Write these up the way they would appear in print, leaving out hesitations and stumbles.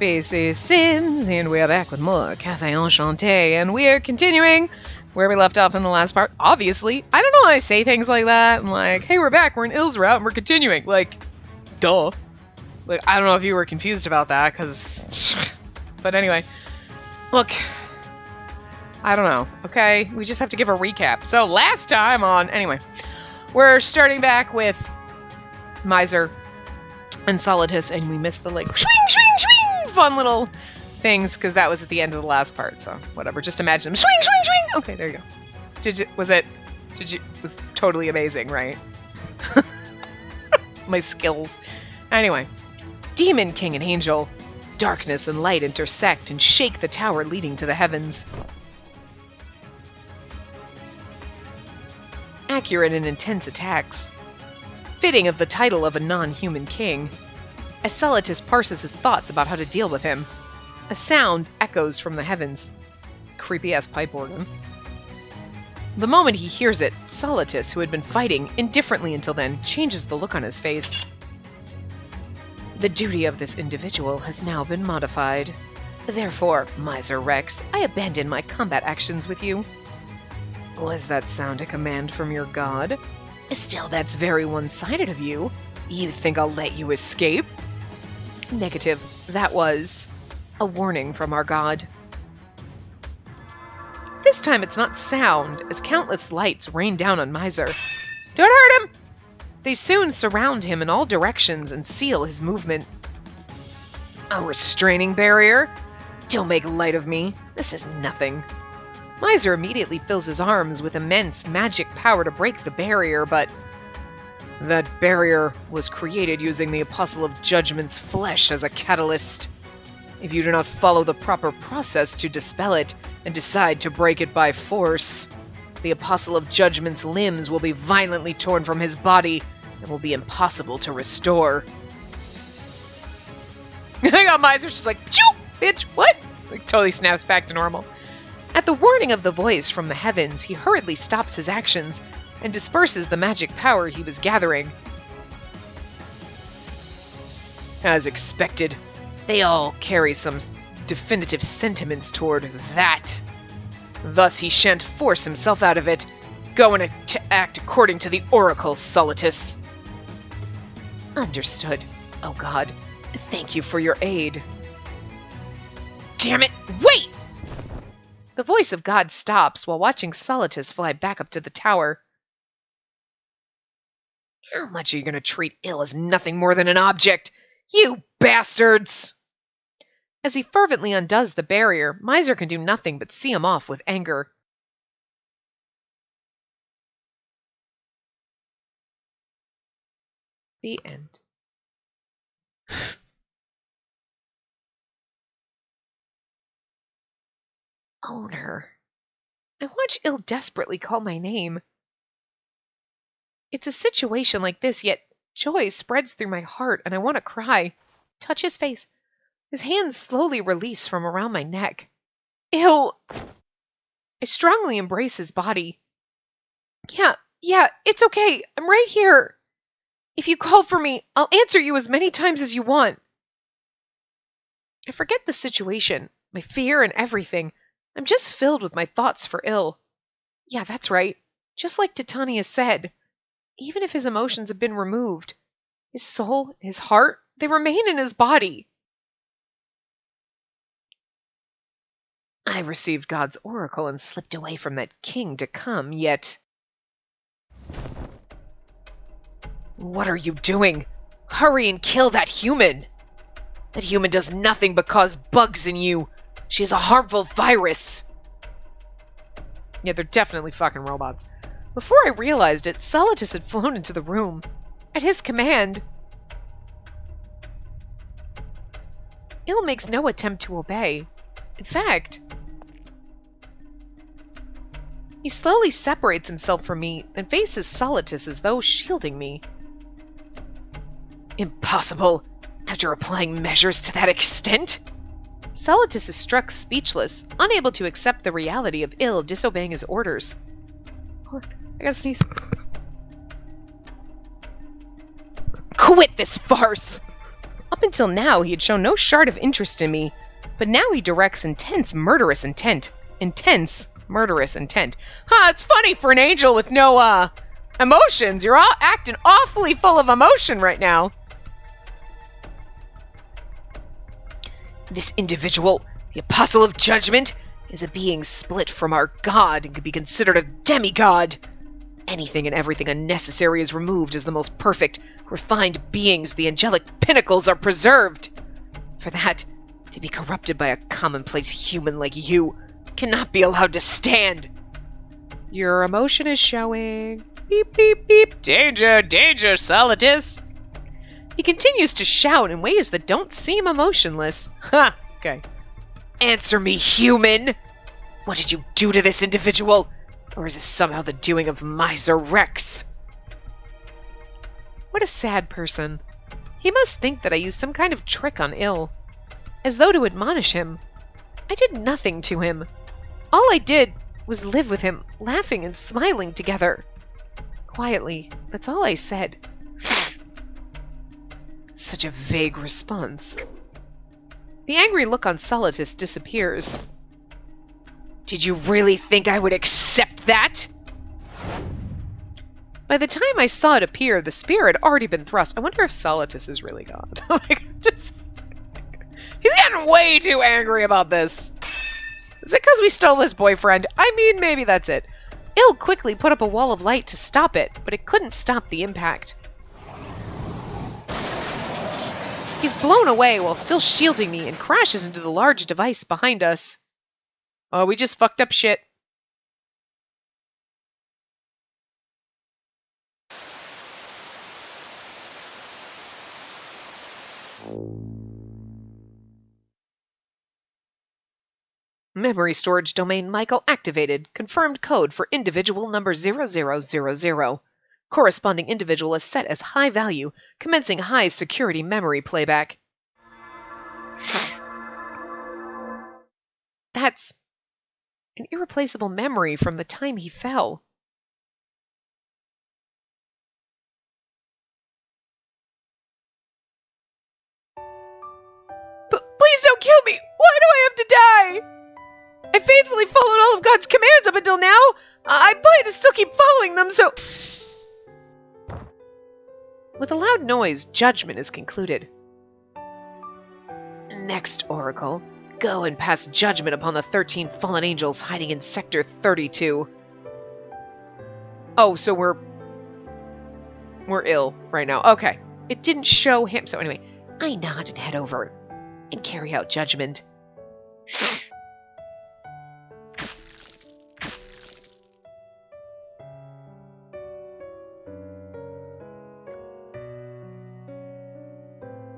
Spacey Sims, and we are back with more Cafe Enchante, and we are continuing where we left off in the last part. Obviously, I don't know why I say things like that. I'm like, hey, we're back, we're in Il's route, and we're continuing. Like, duh. Like, I don't know if you were confused about that, because... But anyway, look, I don't know, okay? We just have to give a recap. So, last time on... Anyway, we're starting back with Miser and Solitus, and we missed the, like, swing, swing, swing, fun little things, because that was at the end of the last part, so whatever. Just imagine them, swing, swing, swing! Okay, there you go. It was totally amazing, right? My skills. Anyway, Demon King and Angel. Darkness and light intersect and shake the tower leading to the heavens. Accurate and intense attacks. Fitting of the title of a non-human king. As Solitus parses his thoughts about how to deal with him, a sound echoes from the heavens. Creepy-ass pipe organ. The moment he hears it, Solitus, who had been fighting indifferently until then, changes the look on his face. The duty of this individual has now been modified. Therefore, Miser Rex, I abandon my combat actions with you. Was that sound a command from your god? Still, that's very one-sided of you. You think I'll let you escape? Negative. That was a warning from our god. This time it's not sound, as countless lights rain down on Miser. Don't hurt him! They soon surround him in all directions and seal his movement. A restraining barrier? Don't make light of me. This is nothing. Miser immediately fills his arms with immense magic power to break the barrier, but that barrier was created using the Apostle of Judgment's flesh as a catalyst. If you do not follow the proper process to dispel it and decide to break it by force, the Apostle of Judgment's limbs will be violently torn from his body and will be impossible to restore. I got Miser, she's like, "Choo, bitch, what?" Like, totally snaps back to normal. At the warning of the voice from the heavens, he hurriedly stops his actions and disperses the magic power he was gathering. As expected, they all carry some definitive sentiments toward that. Thus he shan't force himself out of it. Go and act according to the oracle, Solitus. Understood. Oh god. Thank you for your aid. Damn it! Wait! The voice of God stops while watching Solitus fly back up to the tower. How much are you going to treat Il as nothing more than an object? You bastards! As he fervently undoes the barrier, Miser can do nothing but see him off with anger. The end. Owner. I watch Il desperately call my name. It's a situation like this, yet joy spreads through my heart and I want to cry. Touch his face. His hands slowly release from around my neck. Il! I strongly embrace his body. Yeah, it's okay. I'm right here. If you call for me, I'll answer you as many times as you want. I forget the situation, my fear and everything. I'm just filled with my thoughts for Il. Yeah, that's right. Just like Titania said. Even if his emotions have been removed, his soul, his heart, they remain in his body. I received God's oracle and slipped away from that king to come, yet... What are you doing? Hurry and kill that human! That human does nothing but cause bugs in you. She's a harmful virus. Yeah, they're definitely fucking robots. Before I realized it, Solitus had flown into the room. At his command. Il makes no attempt to obey. In fact, he slowly separates himself from me and faces Solitus as though shielding me. Impossible! After applying measures to that extent? Solitus is struck speechless, unable to accept the reality of Il disobeying his orders. Hold on, I gotta sneeze. Quit this farce! Up until now, he had shown no shred of interest in me, but now he directs intense, murderous intent. Intense, murderous intent. It's funny for an angel with no, emotions. You're all acting awfully full of emotion right now. This individual, the Apostle of Judgment, is a being split from our God and could be considered a demigod. Anything and everything unnecessary is removed as the most perfect, refined beings, the angelic pinnacles, are preserved. For that, to be corrupted by a commonplace human like you cannot be allowed to stand. Your emotion is showing. Beep, beep, beep. Danger, danger, Solitus. He continues to shout in ways that don't seem emotionless. Okay. Answer me, human! What did you do to this individual? Or is this somehow the doing of Miser Rex? What a sad person. He must think that I used some kind of trick on Il, as though to admonish him. I did nothing to him. All I did was live with him, laughing and smiling together. Quietly, that's all I said. Such a vague response. The angry look on Solitus disappears. Did you really think I would accept that? By the time I saw it appear, the spear had already been thrust. I wonder if Solitus is really God. He's getting way too angry about this. Is it because we stole his boyfriend? I mean, maybe that's it. Il quickly put up a wall of light to stop it, but it couldn't stop the impact. He's blown away while still shielding me and crashes into the large device behind us. Oh, we just fucked up shit. Memory storage domain Michael activated. Confirmed code for individual number 0000. Corresponding individual is set as high value, commencing high security memory playback. That's an irreplaceable memory from the time he fell. Please don't kill me! Why do I have to die? I faithfully followed all of God's commands up until now. I plan to still keep following them, so... With a loud noise, judgment is concluded. Next, Oracle, go and pass judgment upon the 13 fallen angels hiding in Sector 32. Oh, so we're ill right now. Okay. It didn't show him. So anyway, I nod and head over and carry out judgment.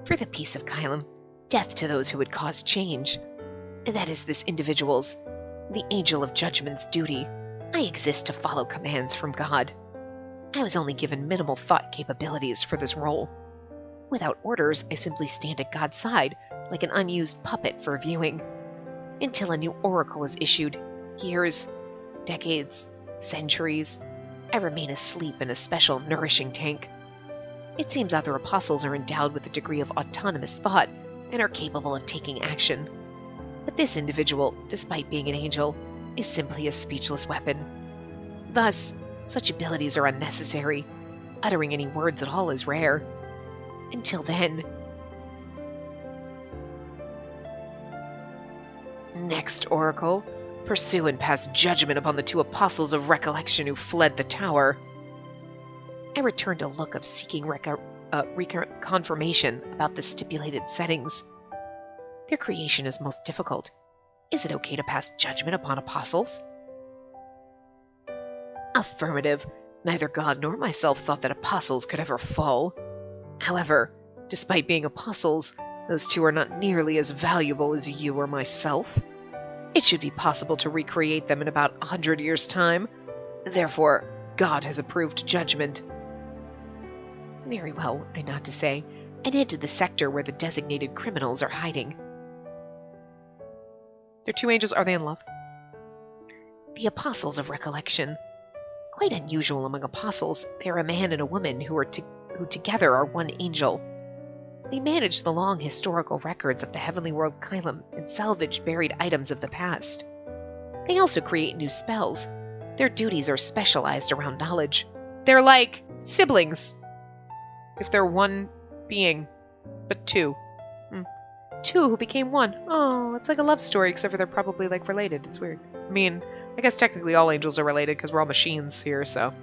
For the peace of Kylum, death to those who would cause change. That is this individual's, the Angel of Judgment's, duty. I exist to follow commands from God. I was only given minimal thought capabilities for this role. Without orders, I simply stand at God's side, like an unused puppet for viewing. Until a new oracle is issued, years, decades, centuries, I remain asleep in a special nourishing tank. It seems other apostles are endowed with a degree of autonomous thought and are capable of taking action. But this individual, despite being an angel, is simply a speechless weapon. Thus, such abilities are unnecessary. Uttering any words at all is rare. Until then... Next, Oracle, pursue and pass judgment upon the 2 Apostles of Recollection who fled the tower. I returned a look of seeking confirmation about the stipulated settings. Their creation is most difficult. Is it okay to pass judgment upon apostles? Affirmative. Neither God nor myself thought that apostles could ever fall. However, despite being apostles, those 2 are not nearly as valuable as you or myself. It should be possible to recreate them in about 100 years' time. Therefore, God has approved judgment. Very well, I nod to say, and head to the sector where the designated criminals are hiding. Their 2 angels, are they in love? The Apostles of Recollection. Quite unusual among apostles, they are a man and a woman who together are one angel. They manage the long historical records of the Heavenly World Kylum and salvage buried items of the past. They also create new spells. Their duties are specialized around knowledge. They're like siblings. If they're one being, but two. Two who became one. Oh, it's like a love story, except for they're probably like related. It's weird. I mean, I guess technically all angels are related because we're all machines here, so.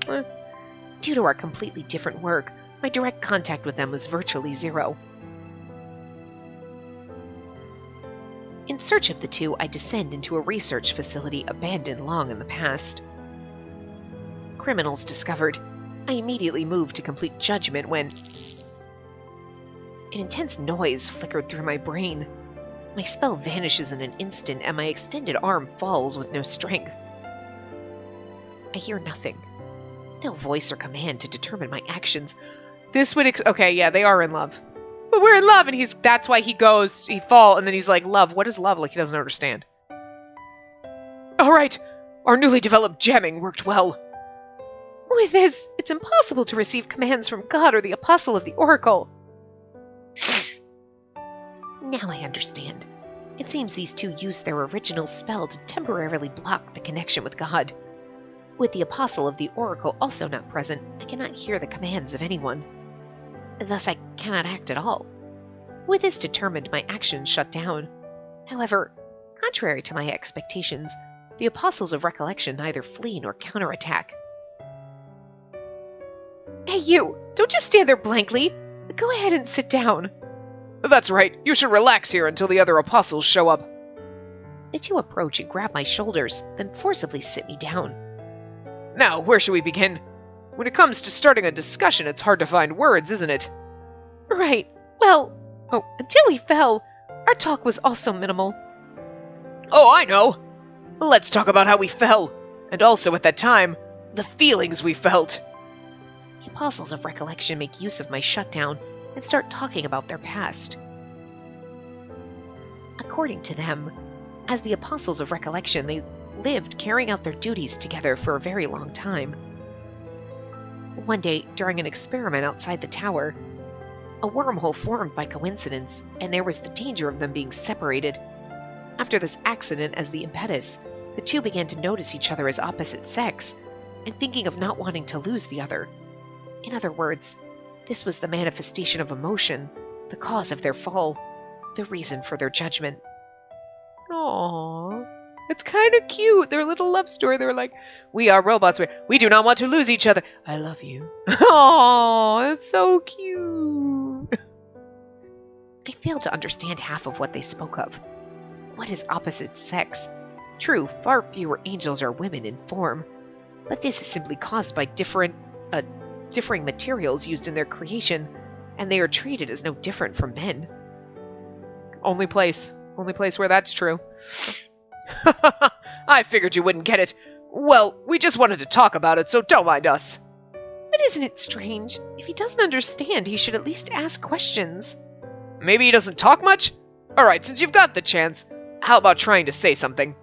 Due to our completely different work, my direct contact with them was virtually zero. In search of the two, I descend into a research facility abandoned long in the past. Criminals discovered. I immediately moved to complete judgment when an intense noise flickered through my brain. My spell vanishes in an instant, and my extended arm falls with no strength. I hear nothing. No voice or command to determine my actions. This would okay, yeah, they are in love. But we're in love, and that's why he falls, and then he's like, love, what is love? Like, he doesn't understand. Alright, our newly developed jamming worked well. With this, it's impossible to receive commands from God or the Apostle of the Oracle. Now I understand. It seems these two used their original spell to temporarily block the connection with God. With the Apostle of the Oracle also not present, I cannot hear the commands of anyone. Thus I cannot act at all. With this determined, my actions shut down. However, contrary to my expectations, the Apostles of Recollection neither flee nor counterattack. Hey you! Don't just stand there blankly! Go ahead and sit down. That's right. You should relax here until the other apostles show up. The two approach and grab my shoulders, then forcibly sit me down. Now, where should we begin? When it comes to starting a discussion, it's hard to find words, isn't it? Right. Well, until we fell, our talk was also minimal. Oh, I know. Let's talk about how we fell. And also, at that time, the feelings we felt. The Apostles of Recollection make use of my shutdown and start talking about their past. According to them, as the Apostles of Recollection, they lived carrying out their duties together for a very long time. One day, during an experiment outside the tower, a wormhole formed by coincidence, and there was the danger of them being separated. After this accident as the impetus, the two began to notice each other as opposite sex, and thinking of not wanting to lose the other. In other words, this was the manifestation of emotion, the cause of their fall, the reason for their judgment. Aww. It's kind of cute. Their little love story. They're like, we are robots. We do not want to lose each other. I love you. Aww, it's so cute. I failed to understand half of what they spoke of. What is opposite sex? True, far fewer angels are women in form, but this is simply caused by differing materials used in their creation, and they are treated as no different from men. Only place where that's true. I figured you wouldn't get it. Well, we just wanted to talk about it, so don't mind us. But isn't it strange? If he doesn't understand, he should at least ask questions. Maybe he doesn't talk much? Alright, since you've got the chance, how about trying to say something?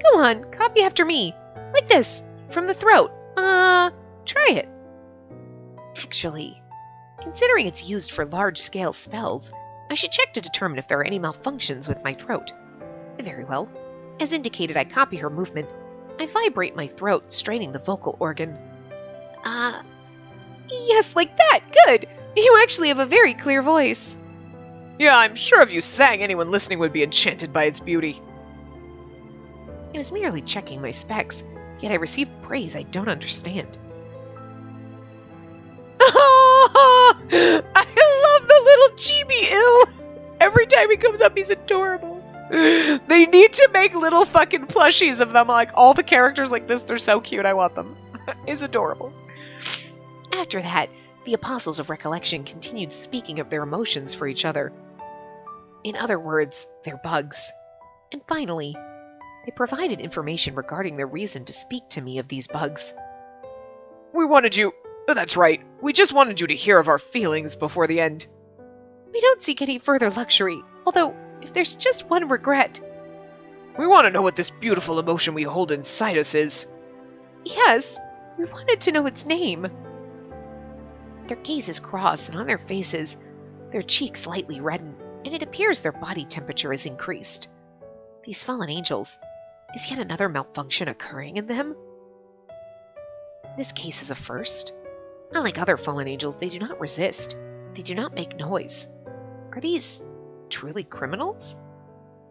Go on, copy after me. Like this, from the throat. Try it. Actually, considering it's used for large-scale spells, I should check to determine if there are any malfunctions with my throat. Very well. As indicated, I copy her movement. I vibrate my throat, straining the vocal organ. Yes, like that! Good! You actually have a very clear voice. Yeah, I'm sure if you sang, anyone listening would be enchanted by its beauty. I was merely checking my specs, yet I received praise I don't understand. I love the little chibi ill! Every time he comes up, he's adorable. They need to make little fucking plushies of them, like all the characters like this. They're so cute. I want them. It's adorable. After that, the Apostles of Recollection continued speaking of their emotions for each other. In other words, their bugs. And finally, they provided information regarding their reason to speak to me of these bugs. We wanted you... That's right. We just wanted you to hear of our feelings before the end. We don't seek any further luxury, although if there's just one regret. We want to know what this beautiful emotion we hold inside us is. Yes, we wanted to know its name. Their gazes crossed, and on their faces, Their cheeks slightly redden, and it appears their body temperature is increased. These fallen angels, is yet another malfunction occurring in them? This case is a first. Unlike other fallen angels, they do not resist. They do not make noise. Are these truly criminals?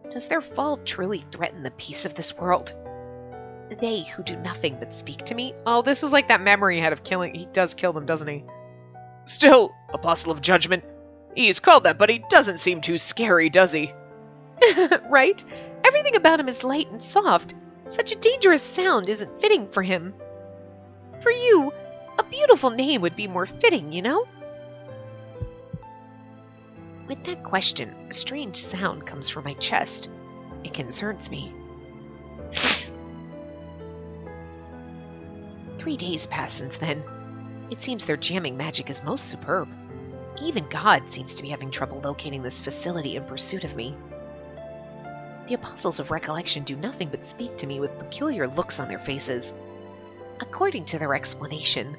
Does their fall truly threaten the peace of this world? They who do nothing but speak to me? Oh, this was like that memory he had of killing. He does kill them, doesn't he? Still, Apostle of Judgment. He's called that, but he doesn't seem too scary, does he? Right? Everything about him is light and soft. Such a dangerous sound isn't fitting for him. For you, a beautiful name would be more fitting, you know? With that question, a strange sound comes from my chest. It concerns me. 3 days pass since then. It seems their jamming magic is most superb. Even God seems to be having trouble locating this facility in pursuit of me. The Apostles of Recollection do nothing but speak to me with peculiar looks on their faces. According to their explanation,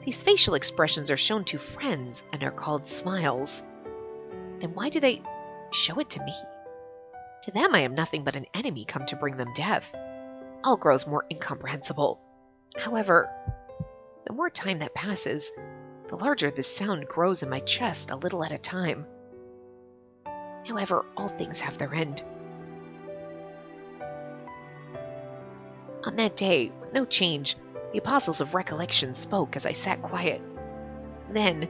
these facial expressions are shown to friends and are called smiles. Then why do they show it to me? To them I am nothing but an enemy come to bring them death. All grows more incomprehensible. However, the more time that passes, the larger this sound grows in my chest a little at a time. However, all things have their end. On that day, with no change, the Apostles of Recollection spoke as I sat quiet. Then,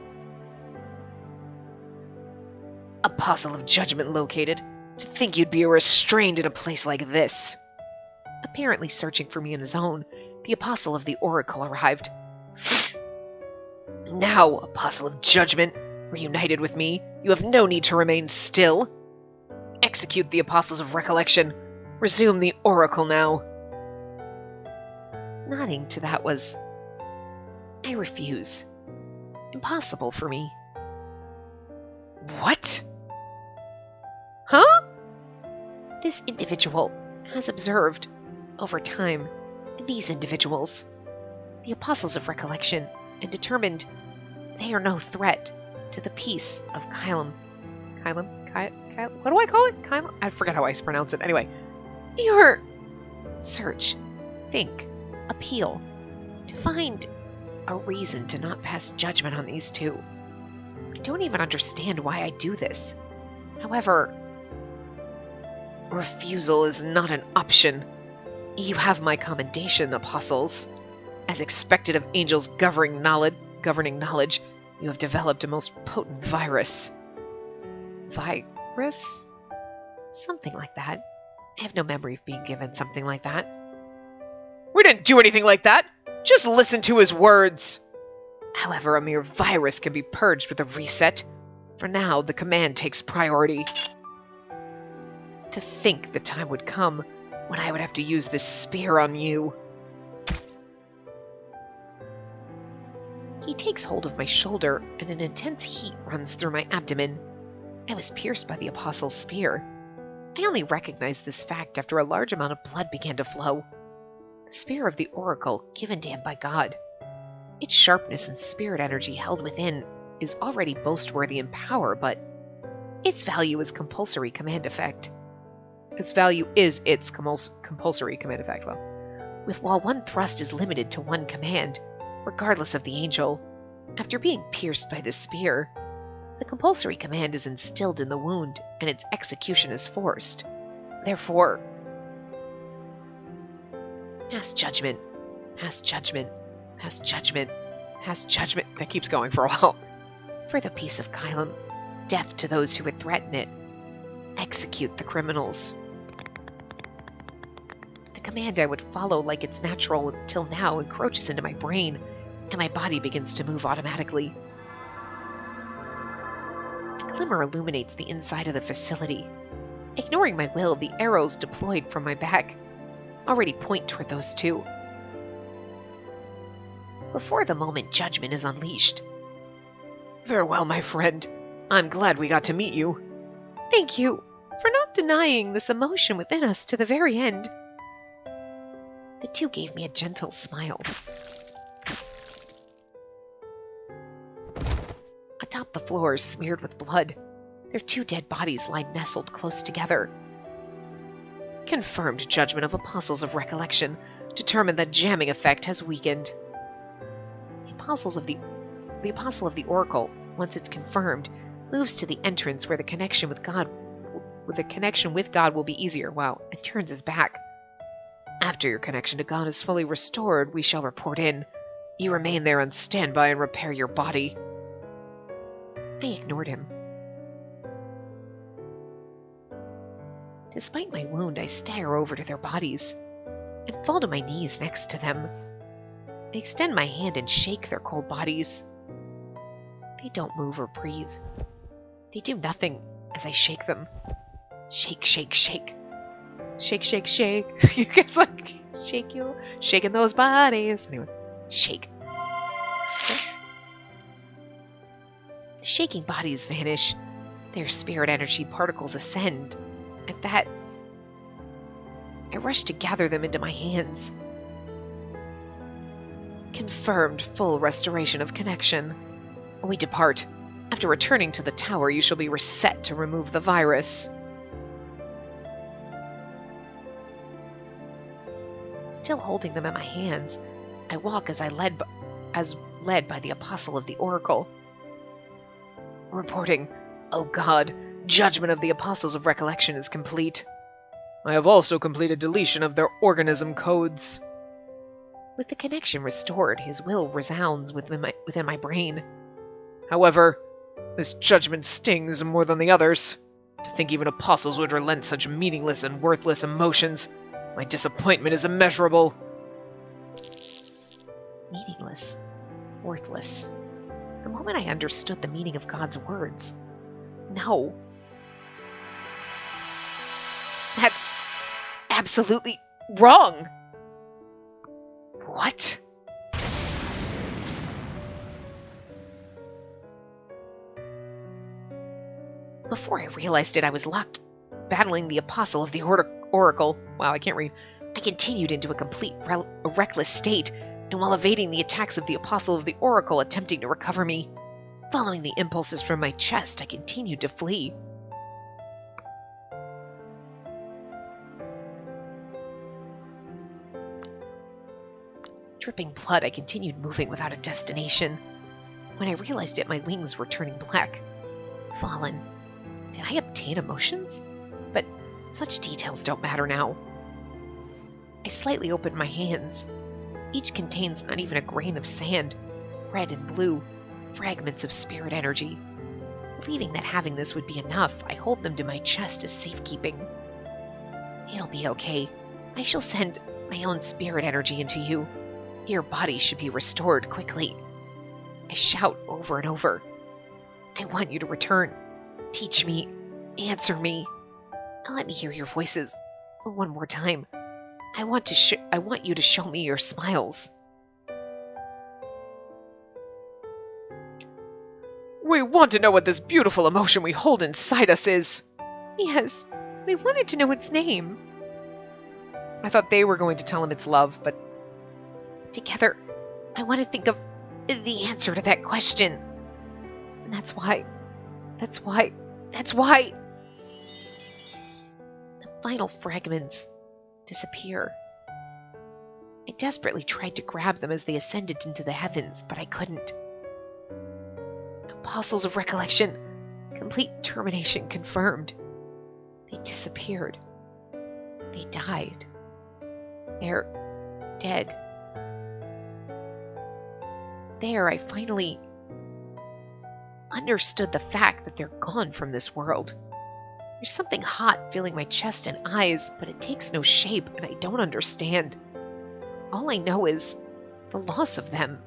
Apostle of Judgment located. To think you'd be restrained in a place like this. Apparently searching for me in his own, the Apostle of the Oracle arrived. Now, Apostle of Judgment, reunited with me, you have no need to remain still. Execute the Apostles of Recollection. Resume the Oracle now. Nodding to that was, I refuse. Impossible for me. What? Huh? This individual has observed, over time, these individuals, the Apostles of Recollection, and determined they are no threat to the peace of Kylum. What do I call it? Kylum? I forget how I pronounce it. Anyway, your search, think, appeal, to find a reason to not pass judgment on these two. I don't even understand why I do this. However, refusal is not an option. You have my commendation, Apostles. As expected of angels governing knowledge, you have developed a most potent virus. Virus? Something like that. I have no memory of being given something like that. We didn't do anything like that! Just listen to his words! However, a mere virus can be purged with a reset. For now, the command takes priority. To think the time would come when I would have to use this spear on you. He takes hold of my shoulder, and an intense heat runs through my abdomen. I was pierced by the Apostle's spear. I only recognized this fact after a large amount of blood began to flow. The spear of the Oracle, given to him by God. Its sharpness and spirit energy held within is already boast-worthy in power, but its value is compulsory command effect. Its value is its compulsory command effect. Well, while one thrust is limited to one command, regardless of the angel, after being pierced by the spear, the compulsory command is instilled in the wound, and its execution is forced. Therefore, pass judgment, pass judgment, pass judgment, pass judgment. That keeps going for a while. For the peace of Kylum, death to those who would threaten it. Execute the criminals. The command I would follow like it's natural until now encroaches into my brain, and my body begins to move automatically. A glimmer illuminates the inside of the facility. Ignoring my will, the arrows deployed from my back already point toward those two. Before the moment judgment is unleashed. Farewell, my friend. I'm glad we got to meet you. Thank you for not denying this emotion within us to the very end. The two gave me a gentle smile. Atop the floor, smeared with blood, their 2 dead bodies lie nestled close together. Confirmed judgment of Apostles of Recollection determined that jamming effect has weakened. The Apostle of the Oracle, once it's confirmed, moves to the entrance where the connection with God will be easier. Wow, and turns his back. After your connection to God is fully restored, we shall report in. You remain there on standby and repair your body. I ignored him. Despite my wound, I stagger over to their bodies and fall to my knees next to them. I extend my hand and shake their cold bodies. They don't move or breathe. They do nothing as I shake them. Shake, shake, shake. Shake, shake, shake. You guys like shake you, shaking those bodies. Anyway, shake. The shaking bodies vanish. Their spirit energy particles ascend. At that, I rush to gather them into my hands. Confirmed full restoration of connection. We depart. After returning to the tower, you shall be reset to remove the virus. Still holding them in my hands, I walk as led by the Apostle of the Oracle. Reporting, "Oh God, judgment of the Apostles of Recollection is complete. I have also completed deletion of their organism codes." With the connection restored, his will resounds within my brain. However, this judgment stings more than the others. To think even apostles would relent such meaningless and worthless emotions. My disappointment is immeasurable. Meaningless. Worthless. The moment I understood the meaning of God's words. No. That's absolutely wrong. What? Before I realized it, I was locked, battling the Apostle of the Oracle. Wow, I can't read. I continued into a complete reckless state, and while evading the attacks of the Apostle of the Oracle attempting to recover me, following the impulses from my chest, I continued to flee. Dripping blood, I continued moving without a destination. When I realized it, my wings were turning black. Fallen. Did I obtain emotions? But such details don't matter now. I slightly opened my hands. Each contains not even a grain of sand, red and blue, fragments of spirit energy. Believing that having this would be enough, I hold them to my chest as safekeeping. It'll be okay. I shall send my own spirit energy into you. Your body should be restored quickly. I shout over and over. I want you to return. Teach me. Answer me. Let me hear your voices one more time. I want you to show me your smiles. We want to know what this beautiful emotion we hold inside us is. Yes, we wanted to know its name. I thought they were going to tell him it's love, but together, I want to think of the answer to that question. And that's why. The final fragments disappear. I desperately tried to grab them as they ascended into the heavens, but I couldn't. Apostles of Recollection, complete termination confirmed. They disappeared. They died. They're dead. There, I finally understood the fact that they're gone from this world. There's something hot filling my chest and eyes, but it takes no shape, and I don't understand. All I know is the loss of them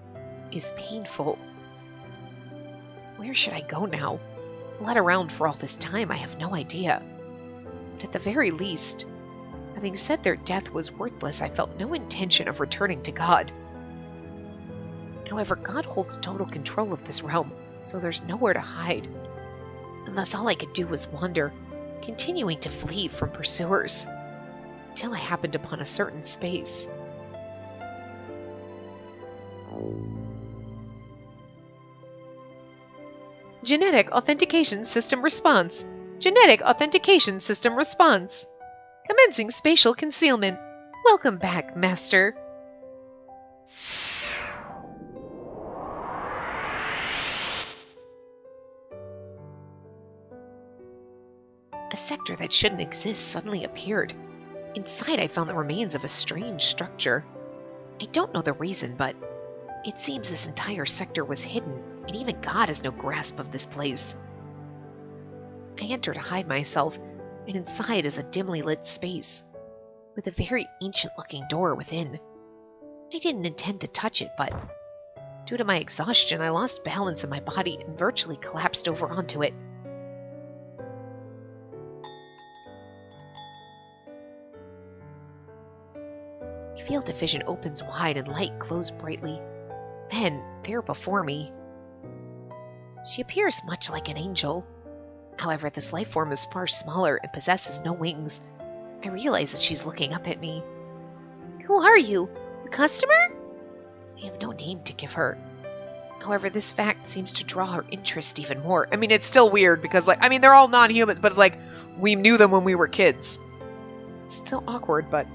is painful. Where should I go now? Led around for all this time, I have no idea. But at the very least, having said their death was worthless, I felt no intention of returning to God. However, God holds total control of this realm, so there's nowhere to hide. And thus all I could do was wander, continuing to flee from pursuers, until I happened upon a certain space. Genetic authentication system response. Genetic authentication system response. Commencing spatial concealment. Welcome back, Master. A sector that shouldn't exist suddenly appeared. Inside, I found the remains of a strange structure. I don't know the reason, but it seems this entire sector was hidden, and even God has no grasp of this place. I enter to hide myself, and inside is a dimly lit space, with a very ancient-looking door within. I didn't intend to touch it, but due to my exhaustion, I lost balance in my body and virtually collapsed over onto it. Field of vision opens wide and light glows brightly. Then, there before me, she appears much like an angel. However, this life form is far smaller and possesses no wings. I realize that she's looking up at me. Who are you? A customer? I have no name to give her. However, this fact seems to draw her interest even more. I mean, it's still weird because, they're all non-humans, but we knew them when we were kids. It's still awkward, but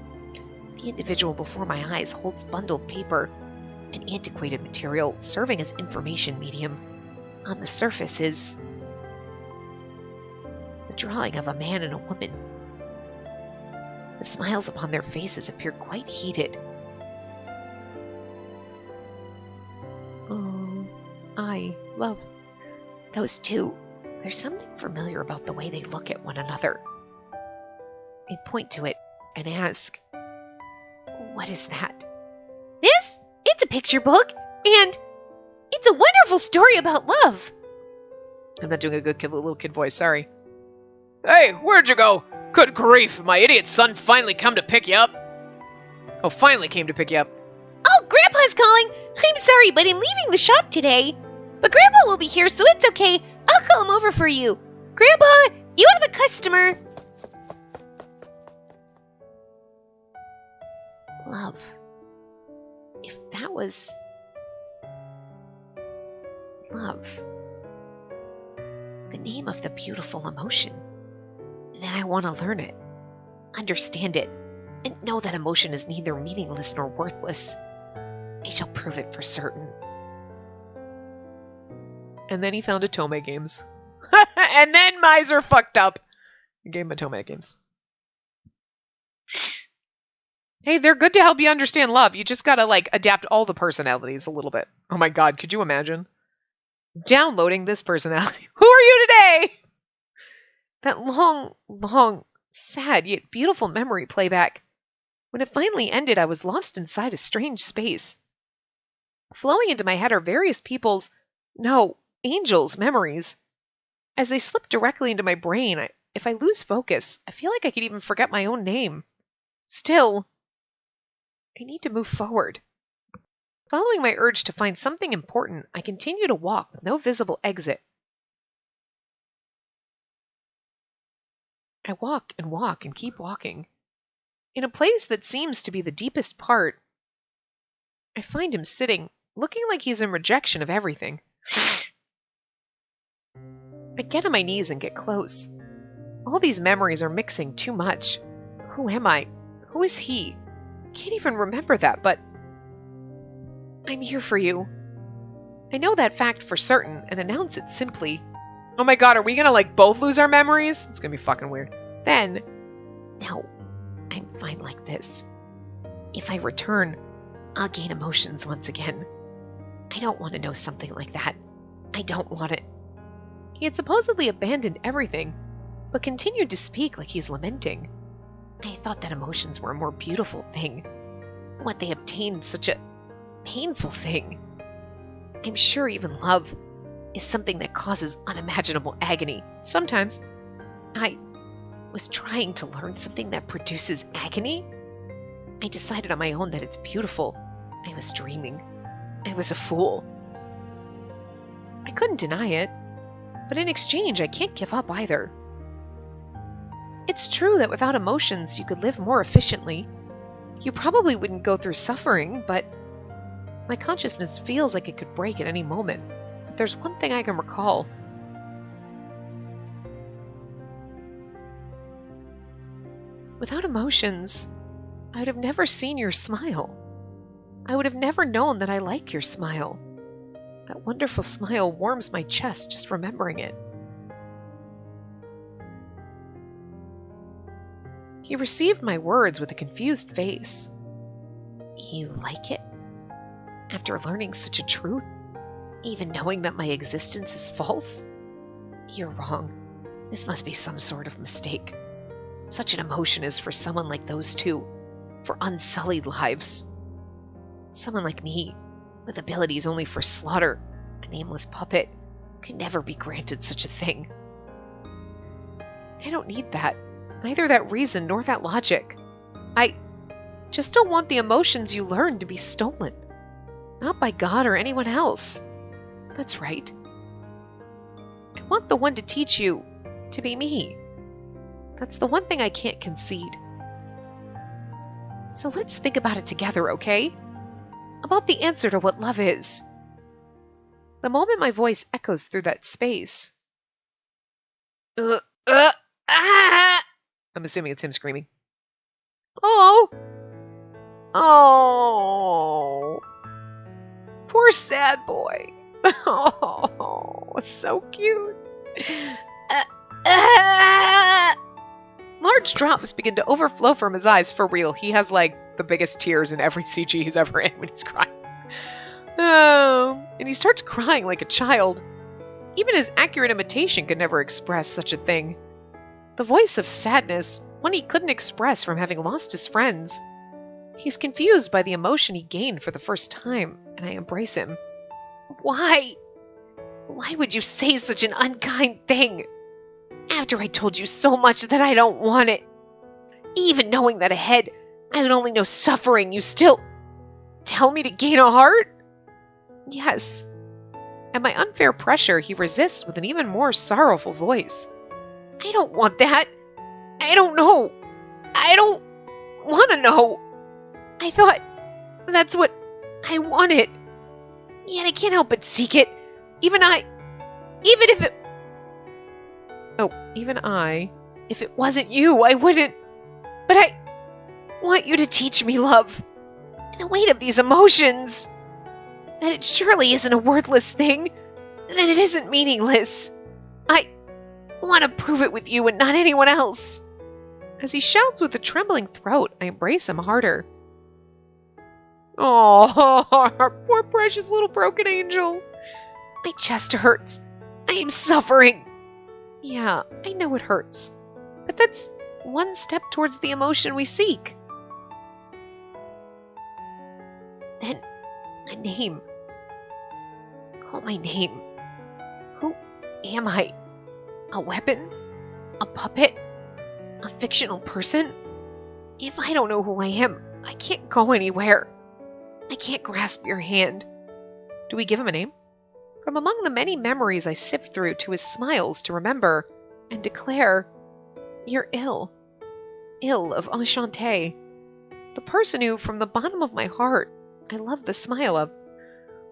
the individual before my eyes holds bundled paper, an antiquated material serving as information medium. On the surface is the drawing of a man and a woman. The smiles upon their faces appear quite heated. Oh, I love those two. There's something familiar about the way they look at one another. I point to it and ask, what is that? This? It's a picture book, and it's a wonderful story about love. I'm not doing a good little kid voice, sorry. Hey, where'd you go? Good grief, my idiot son finally come to pick you up. Oh, finally came to pick you up. Oh, Grandpa's calling. I'm sorry, but I'm leaving the shop today. But Grandpa will be here, so it's okay. I'll call him over for you. Grandpa, you have a customer. Love. If that was love, the name of the beautiful emotion, then I want to learn it, understand it, and know that emotion is neither meaningless nor worthless. I shall prove it for certain. And then he found Atome Games. And then Miser fucked up. He gave him Atome Games. Hey, they're good to help you understand love. You just gotta, adapt all the personalities a little bit. Oh my god, could you imagine? Downloading this personality. Who are you today? That long, sad yet beautiful memory playback. When it finally ended, I was lost inside a strange space. Flowing into my head are various angels' memories. As they slip directly into my brain, if I lose focus, I feel like I could even forget my own name. Still, I need to move forward. Following my urge to find something important, I continue to walk with no visible exit. I walk and keep walking. In a place that seems to be the deepest part, I find him sitting, looking like he's in rejection of everything. I get on my knees and get close. All these memories are mixing too much. Who am I? Who is he? I can't even remember that, but I'm here for you. I know that fact for certain and announce it simply. Oh my god, are we gonna both lose our memories? It's gonna be fucking weird. Then, no, I'm fine like this. If I return, I'll gain emotions once again. I don't want to know something like that. I don't want it. He had supposedly abandoned everything, but continued to speak like he's lamenting. I thought that emotions were a more beautiful thing. What they obtained such a painful thing. I'm sure even love is something that causes unimaginable agony. Sometimes. I was trying to learn something that produces agony. I decided on my own that it's beautiful. I was dreaming. I was a fool. I couldn't deny it, but in exchange, I can't give up either. It's true that without emotions, you could live more efficiently. You probably wouldn't go through suffering, but my consciousness feels like it could break at any moment. If there's one thing I can recall, Without emotions, I would have never seen your smile. I would have never known that I like your smile. That wonderful smile warms my chest just remembering it. He received my words with a confused face. You like it? After learning such a truth? Even knowing that my existence is false? You're wrong. This must be some sort of mistake. Such an emotion is for someone like those two, for unsullied lives. Someone like me, with abilities only for slaughter, a nameless puppet, can never be granted such a thing. I don't need that. Neither that reason nor that logic. I just don't want the emotions you learn to be stolen. Not by God or anyone else. That's right. I want the one to teach you to be me. That's the one thing I can't concede. So let's think about it together, okay? About the answer to what love is. The moment my voice echoes through that space. I'm assuming it's him screaming. Oh! Oh! Poor sad boy. Oh, so cute. Large drops begin to overflow from his eyes for real. He has like the biggest tears in every CG he's ever in when he's crying. Oh, and he starts crying like a child. Even his accurate imitation could never express such a thing. The voice of sadness, one he couldn't express from having lost his friends. He's confused by the emotion he gained for the first time, and I embrace him. Why? Why would you say such an unkind thing? After I told you so much that I don't want it. Even knowing that ahead, I would only know suffering, you still tell me to gain a heart? Yes. At my unfair pressure, he resists with an even more sorrowful voice. I don't want that. I don't know. I don't want to know. I thought that's what I wanted. Yet I can't help but seek it. Even if it wasn't you, I wouldn't. But I want you to teach me love. And the weight of these emotions. That it surely isn't a worthless thing. And that it isn't meaningless. I want to prove it with you and not anyone else. As he shouts with a trembling throat, I embrace him harder. Oh, our poor precious little broken angel. My chest hurts. I am suffering. Yeah, I know it hurts. But that's one step towards the emotion we seek. Then, a name. Call my name. Who am I? A weapon? A puppet? A fictional person? If I don't know who I am, I can't go anywhere. I can't grasp your hand. Do we give him a name? From among the many memories I sift through to his smiles to remember and declare, you're ill. Ill of Enchante. The person who, from the bottom of my heart, I love the smile of.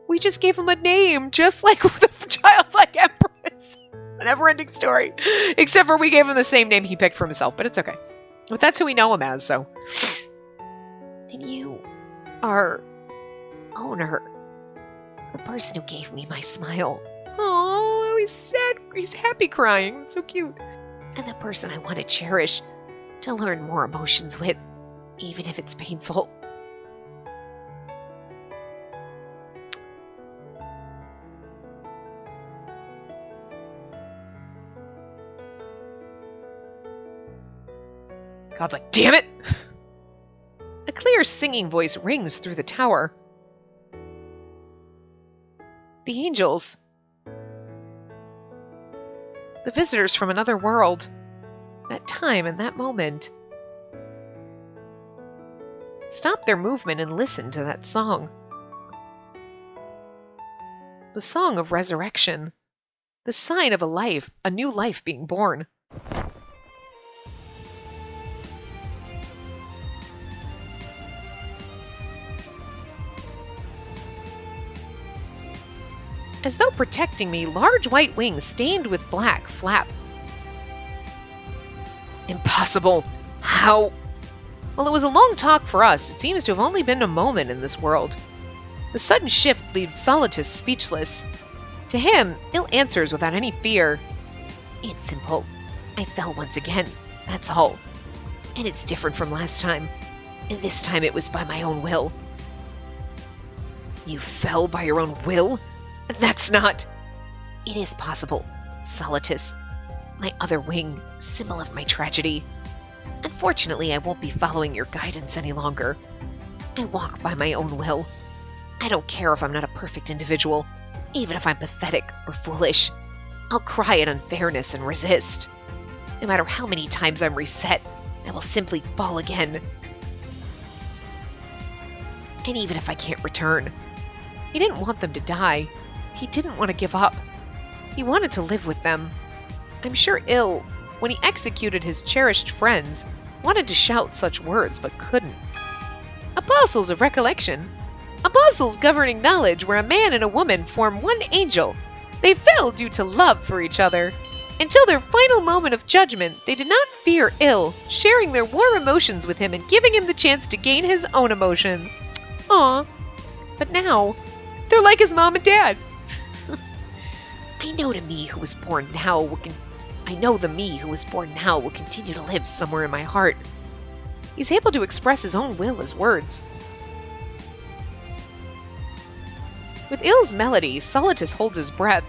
We just gave him a name, just like the childlike empress. A never-ending story. Except for we gave him the same name he picked for himself, but it's okay. But that's who we know him as, so. And you are owner. The person who gave me my smile. Oh, he's sad. He's happy crying. It's so cute. And the person I want to cherish, to learn more emotions with, even if it's painful. God's like, damn it! A clear singing voice rings through the tower. The angels. The visitors from another world. That time and that moment. Stop their movement and listen to that song. The song of resurrection. The sign of a new life being born. As though protecting me, large white wings stained with black flap. Impossible! How While it was a long talk for us, it seems to have only been a moment in this world. The sudden shift leaves Solitus speechless. To him, Il answers without any fear. It's simple. I fell once again, that's all. And it's different from last time. And this time it was by my own will. You fell by your own will? That's not... It is possible, Solitus. My other wing, symbol of my tragedy. Unfortunately, I won't be following your guidance any longer. I walk by my own will. I don't care if I'm not a perfect individual, even if I'm pathetic or foolish. I'll cry at unfairness and resist. No matter how many times I'm reset, I will simply fall again. And even if I can't return. He didn't want them to die. He didn't want to give up. He wanted to live with them. I'm sure Il, when he executed his cherished friends, wanted to shout such words but couldn't. Apostles of Recollection. Apostles governing knowledge where a man and a woman form one angel. They fell due to love for each other. Until their final moment of judgment, they did not fear Il, sharing their warm emotions with him and giving him the chance to gain his own emotions. Aw. But now, they're like his mom and dad. I know the me who was born now will continue to live somewhere in my heart. He's able to express his own will as words. With Il's melody, Solitus holds his breath.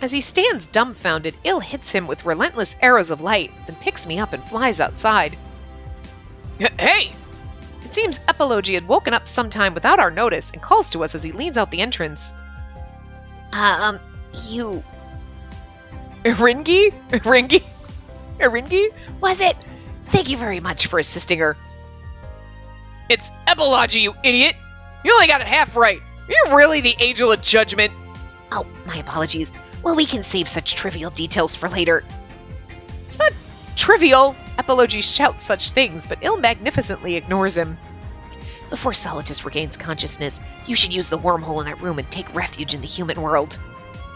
As he stands dumbfounded, Il hits him with relentless arrows of light, then picks me up and flies outside. Hey! It seems Epilogy had woken up sometime without our notice and calls to us as he leans out the entrance. You... Iringi? Iringi? Was it? Thank you very much for assisting her. It's Epilogy, you idiot! You only got it half right. You're really the angel of judgment. Oh, my apologies. Well, we can save such trivial details for later. It's not trivial. Epilogy shouts such things, but Il magnificently ignores him. Before Solitus regains consciousness, you should use the wormhole in that room and take refuge in the human world.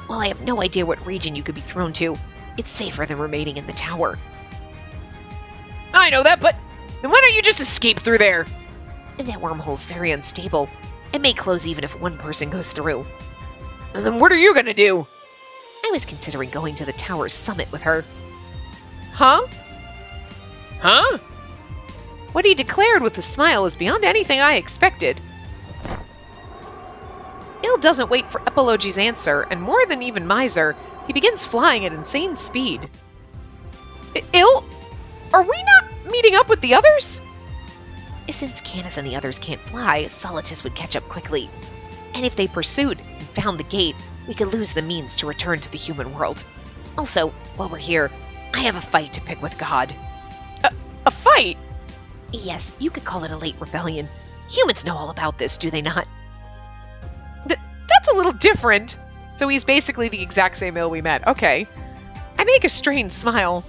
While I have no idea what region you could be thrown to, it's safer than remaining in the tower. I know that, but then why don't you just escape through there? That wormhole's very unstable. It may close even if one person goes through. And then what are you gonna do? I was considering going to the tower's summit with her. Huh? Huh? What he declared with a smile is beyond anything I expected. Il doesn't wait for Epilogy's answer, and more than even Miser, he begins flying at insane speed. Il? Are we not meeting up with the others? Since Canis and the others can't fly, Solitus would catch up quickly. And if they pursued and found the gate, we could lose the means to return to the human world. Also, while we're here, I have a fight to pick with God. A fight? Yes, you could call it a late rebellion. Humans know all about this, do they not? That's a little different. So he's basically the exact same Il we met. Okay. I make a strained smile.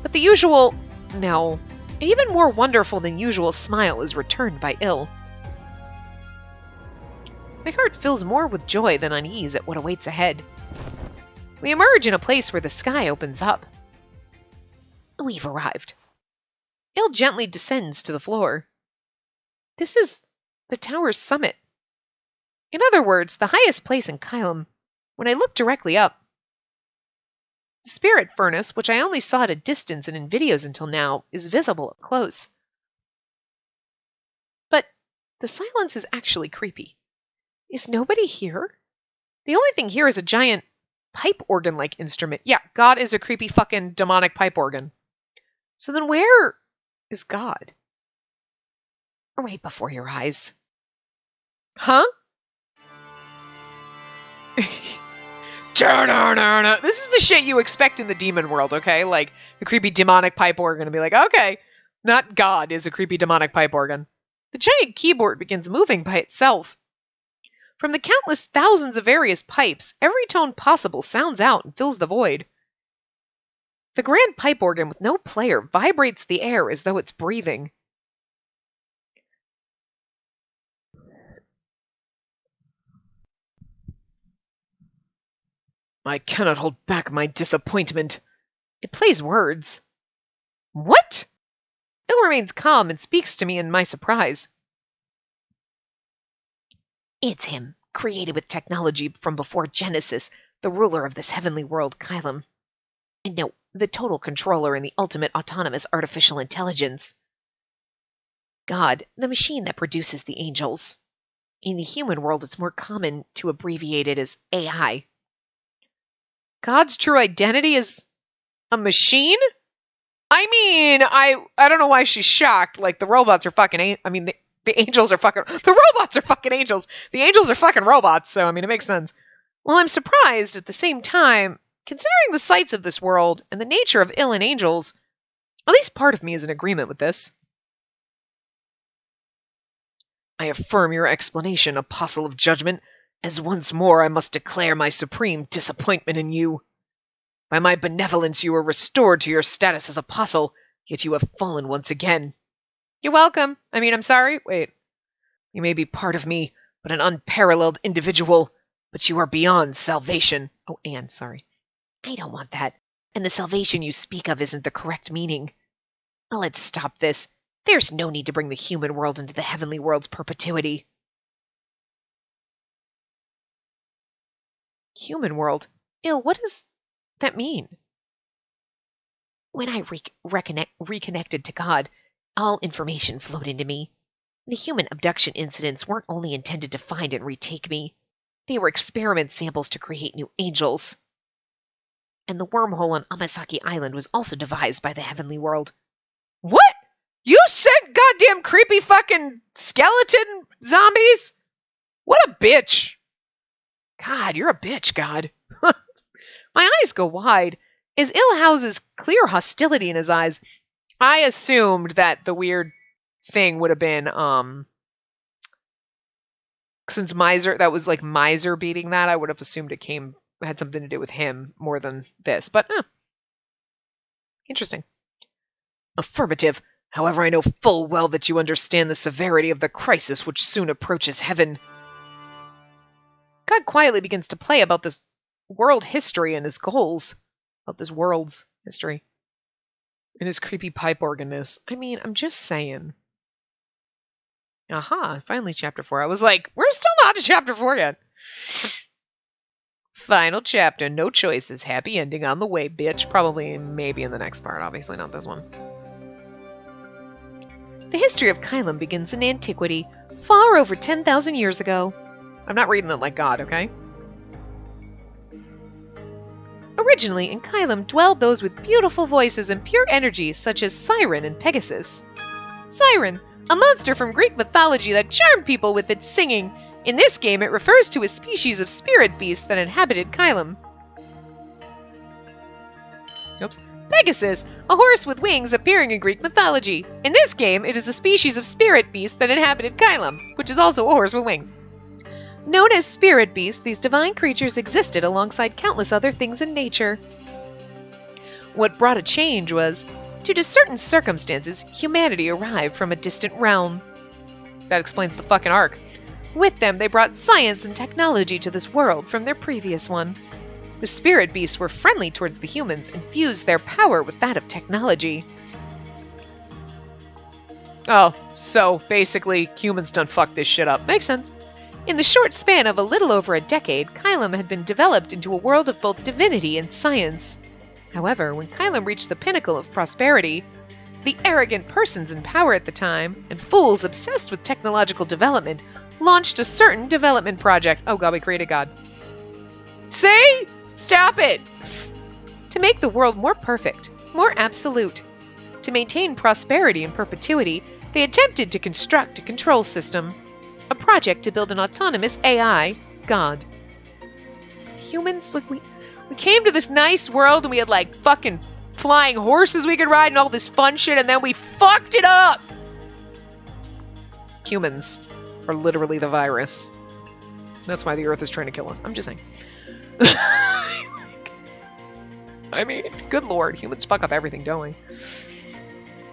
But the usual... No. An even more wonderful than usual smile is returned by Il. My heart fills more with joy than unease at what awaits ahead. We emerge in a place where the sky opens up. We've arrived. Il gently descends to the floor. This is the tower's summit. In other words, the highest place in Kylum. When I look directly up, the spirit furnace, which I only saw at a distance and in videos until now, is visible up close. But the silence is actually creepy. Is nobody here? The only thing here is a giant pipe organ-like instrument. Yeah, God is a creepy fucking demonic pipe organ. So then where is God? Right before your eyes. Huh? This is the shit you expect in the demon world, okay? Like, a creepy demonic pipe organ to be like, okay, not God is a creepy demonic pipe organ. The giant keyboard begins moving by itself. From the countless thousands of various pipes, every tone possible sounds out and fills the void. The grand pipe organ with no player vibrates the air as though it's breathing. I cannot hold back my disappointment. It plays words. What? Il remains calm and speaks to me in my surprise. It's him, created with technology from before Genesis, the ruler of this heavenly world, Kylam. And no, the total controller and the ultimate autonomous artificial intelligence. God, the machine that produces the angels. In the human world, it's more common to abbreviate it as AI. God's true identity is a machine? I mean, I don't know why she's shocked. Like, the robots are fucking... the angels are fucking... The robots are fucking angels! The angels are fucking robots, so, I mean, it makes sense. Well, I'm surprised at the same time, considering the sights of this world and the nature of ill and angels, at least part of me is in agreement with this. I affirm your explanation, Apostle of Judgment, as once more I must declare my supreme disappointment in you. By my benevolence you were restored to your status as apostle, yet you have fallen once again. You're welcome. I'm sorry. Wait. You may be part of me, but an unparalleled individual, but you are beyond salvation. Oh, Anne, sorry. I don't want that. And the salvation you speak of isn't the correct meaning. Well, let's stop this. There's no need to bring the human world into the heavenly world's perpetuity. Human world? Il, what does that mean? When I reconnected to God, all information flowed into me. The human abduction incidents weren't only intended to find and retake me. They were experiment samples to create new angels. And the wormhole on Amasaki Island was also devised by the heavenly world. What? You sent goddamn creepy fucking skeleton zombies? What a bitch. God, you're a bitch, God. My eyes go wide. As Il houses clear hostility in his eyes, I assumed that the weird thing would have been, since Miser, that was like Miser beating that, I would have assumed it had something to do with him more than this. But, interesting. Affirmative. However, I know full well that you understand the severity of the crisis which soon approaches heaven. God quietly begins to play about this world history and his goals. About this world's history. And his creepy pipe organ-ness. I'm just saying. Aha, finally chapter 4. I was like, we're still not to chapter 4 yet. Final chapter, no choices, happy ending on the way, bitch. Probably, maybe in the next part, obviously not this one. The history of Kylam begins in antiquity, far over 10,000 years ago. I'm not reading it like God, okay? Originally, in Kylam dwelled those with beautiful voices and pure energy, such as Siren and Pegasus. Siren, a monster from Greek mythology that charmed people with its singing. In this game, it refers to a species of spirit beast that inhabited Kylam. Oops. Pegasus, a horse with wings appearing in Greek mythology. In this game, it is a species of spirit beast that inhabited Kylam, which is also a horse with wings. Known as spirit beasts, these divine creatures existed alongside countless other things in nature. What brought a change was, due to certain circumstances, humanity arrived from a distant realm. That explains the fucking arc. With them, they brought science and technology to this world from their previous one. The spirit beasts were friendly towards the humans and fused their power with that of technology. Oh, so basically, humans done fucked this shit up. Makes sense. In the short span of a little over a decade, Kylam had been developed into a world of both divinity and science. However, when Kylam reached the pinnacle of prosperity, the arrogant persons in power at the time, and fools obsessed with technological development, launched a certain development project. Oh god, we created God. See? Stop it! To make the world more perfect, more absolute. To maintain prosperity and perpetuity, they attempted to construct a control system. A project to build an autonomous AI, God. Humans, look, we came to this nice world and we had like fucking flying horses we could ride and all this fun shit, and then we fucked it up! Humans are literally the virus. That's why the Earth is trying to kill us. I'm just saying. Good lord, humans fuck up everything, don't we?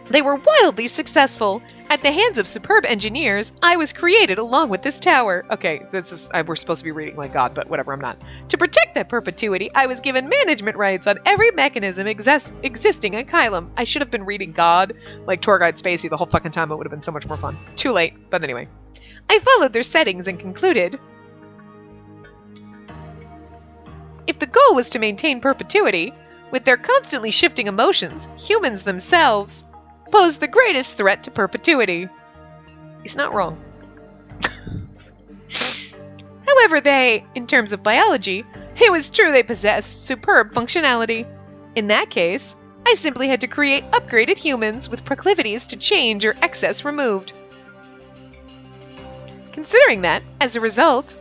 They were wildly successful. At the hands of superb engineers, I was created along with this tower. Okay, we're supposed to be reading like God, but whatever, I'm not. To protect that perpetuity, I was given management rights on every mechanism existing on Kylum. I should have been reading God, like tour guide Spacey, the whole fucking time. It would have been so much more fun. Too late, but anyway. I followed their settings and concluded, if the goal was to maintain perpetuity, with their constantly shifting emotions, humans themselves pose the greatest threat to perpetuity. He's not wrong. However, in terms of biology, it was true they possessed superb functionality. In that case, I simply had to create upgraded humans with proclivities to change or excess removed. Considering that, as a result,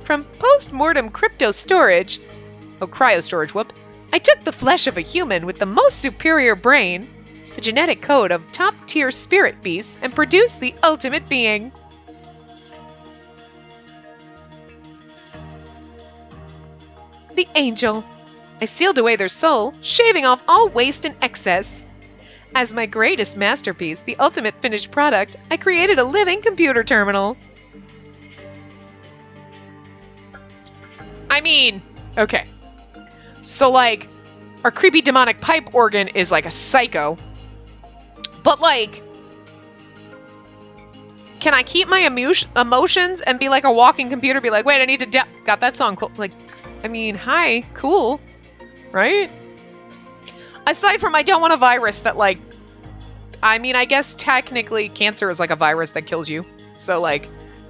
from post-mortem crypto storage, cryo storage, I took the flesh of a human with the most superior brain, the genetic code of top-tier spirit beasts, and produced the ultimate being. The angel. I sealed away their soul, shaving off all waste and excess. As my greatest masterpiece, the ultimate finished product, I created a living computer terminal. I mean, okay. So, like, our creepy demonic pipe organ is like a psycho. But, like, can I keep my emotions and be like a walking computer? Be like, wait, I need to got that song cool. Like, I mean, hi, cool, right? Aside from I don't want a virus that, like, I mean, I guess technically cancer is like a virus that kills you. So, like,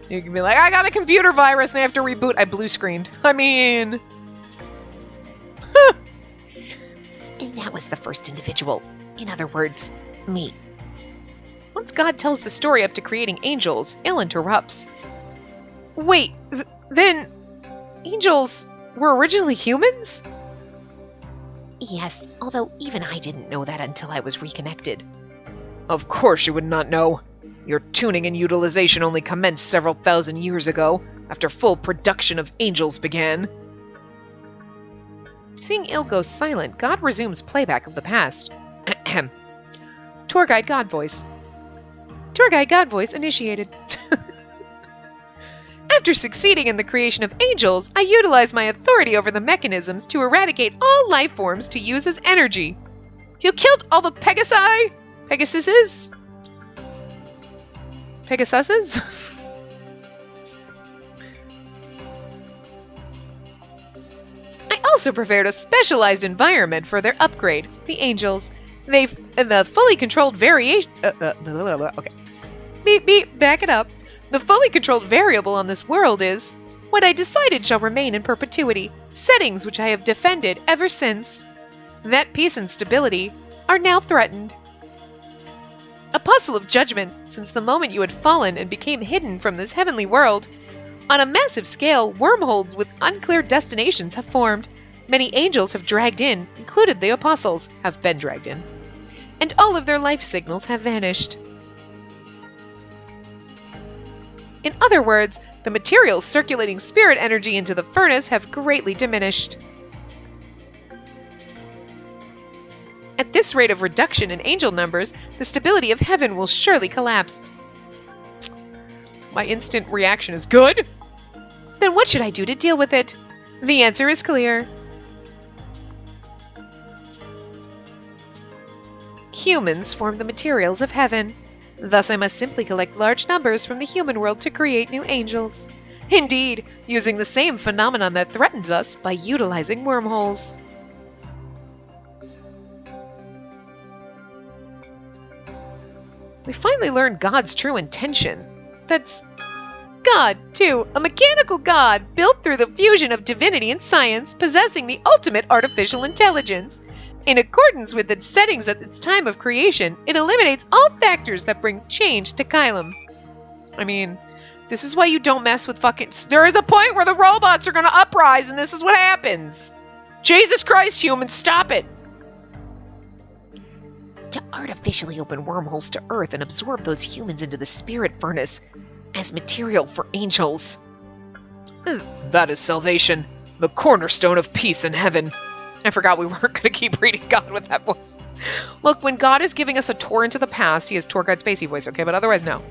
you can be like, I got a computer virus and I have to reboot. I blue screened. I mean... And that was the first individual. In other words, me. Once God tells the story up to creating angels, Il interrupts. Wait, then angels were originally humans? Yes, although even I didn't know that until I was reconnected. Of course you would not know. Your tuning and utilization only commenced several thousand years ago, after full production of angels began. Seeing Il go silent, God resumes playback of the past. Ahem. Tour guide God voice. Tour guide God voice initiated. After succeeding in the creation of angels, I utilized my authority over the mechanisms to eradicate all life forms to use as energy. You killed all the Pegasi? Pegasuses? Pegasuses? I also prepared a specialized environment for their upgrade, the angels. The fully controlled variation... okay. Beep, back it up. The fully controlled variable on this world is what I decided shall remain in perpetuity, settings which I have defended ever since. That peace and stability are now threatened. Apostle of Judgment, since the moment you had fallen and became hidden from this heavenly world, on a massive scale, wormholes with unclear destinations have formed. Many angels have dragged in, included the apostles, have been dragged in. And all of their life signals have vanished. In other words, the materials circulating spirit energy into the furnace have greatly diminished. At this rate of reduction in angel numbers, the stability of heaven will surely collapse. My instant reaction is good? Then what should I do to deal with it? The answer is clear. Humans form the materials of heaven. Thus I must simply collect large numbers from the human world to create new angels. Indeed, using the same phenomenon that threatens us by utilizing wormholes. We finally learned God's true intention. That's God, too, a mechanical God built through the fusion of divinity and science, possessing the ultimate artificial intelligence. In accordance with its settings at its time of creation, it eliminates all factors that bring change to Kylum. I mean, this is why you don't mess with fucking... There is a point where the robots are going to uprise, and this is what happens. Jesus Christ, humans, stop it! To artificially open wormholes to Earth and absorb those humans into the spirit furnace as material for angels. That is salvation, the cornerstone of peace in heaven. I forgot we weren't going to keep reading God with that voice. Look, when God is giving us a tour into the past, he has tour guide Spacey voice, okay? But otherwise, no.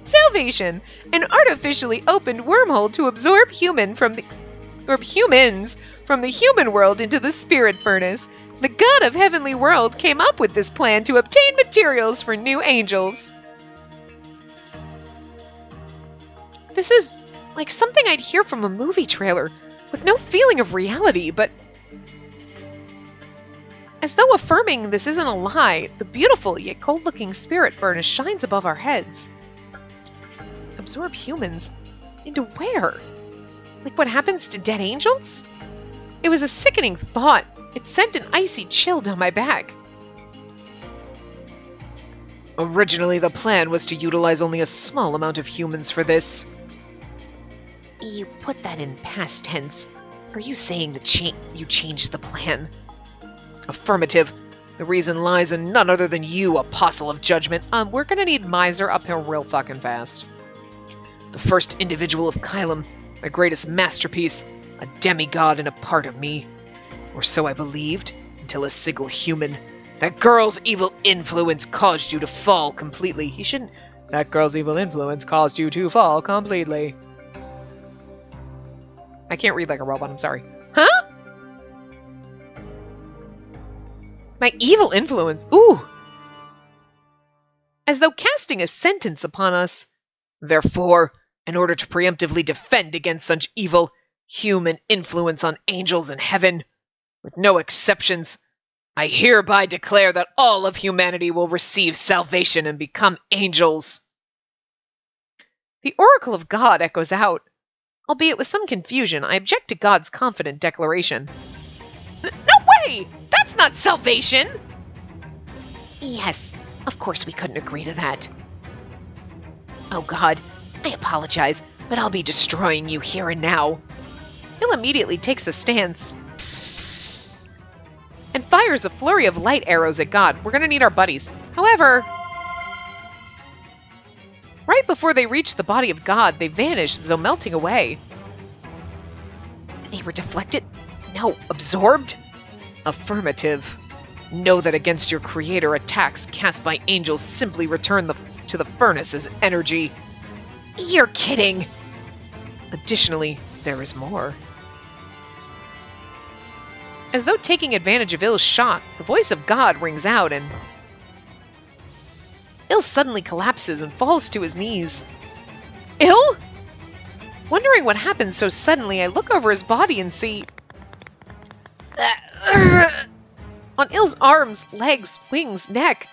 Salvation, an artificially opened wormhole to absorb humans from the human world into the spirit furnace. The God of Heavenly World came up with this plan to obtain materials for new angels. This is like something I'd hear from a movie trailer, with no feeling of reality, but as though affirming this isn't a lie, the beautiful yet cold-looking spirit furnace shines above our heads. Absorb humans? Into where? Like what happens to dead angels? It was a sickening thought. It sent an icy chill down my back. Originally, the plan was to utilize only a small amount of humans for this. You put that in past tense. Are you saying that you changed the plan? Affirmative. The reason lies in none other than you, Apostle of Judgment. We're gonna need Miser up here real fucking fast. The first individual of Kylum, my greatest masterpiece, a demigod and a part of me. Or so I believed, until a single human. That girl's evil influence caused you to fall completely. He shouldn't. That girl's evil influence caused you to fall completely. I can't read like a robot, I'm sorry. Huh? My evil influence? Ooh! As though casting a sentence upon us. Therefore, in order to preemptively defend against such evil, human influence on angels in heaven, with no exceptions, I hereby declare that all of humanity will receive salvation and become angels. The oracle of God echoes out. Albeit with some confusion, I object to God's confident declaration. No way! That's not salvation! Yes, of course we couldn't agree to that. Oh God, I apologize, but I'll be destroying you here and now. Bill immediately takes a stance and fires a flurry of light arrows at God. We're gonna need our buddies. However, right before they reach the body of God, they vanish as though melting away. They were deflected? No, absorbed? Affirmative. Know that against your creator, attacks cast by angels simply return to the furnace as energy. You're kidding! Additionally, there is more. As though taking advantage of Ill's shock, the voice of God rings out and Ill suddenly collapses and falls to his knees. Ill? Wondering what happened so suddenly, I look over his body and see... On Ill's arms, legs, wings, neck,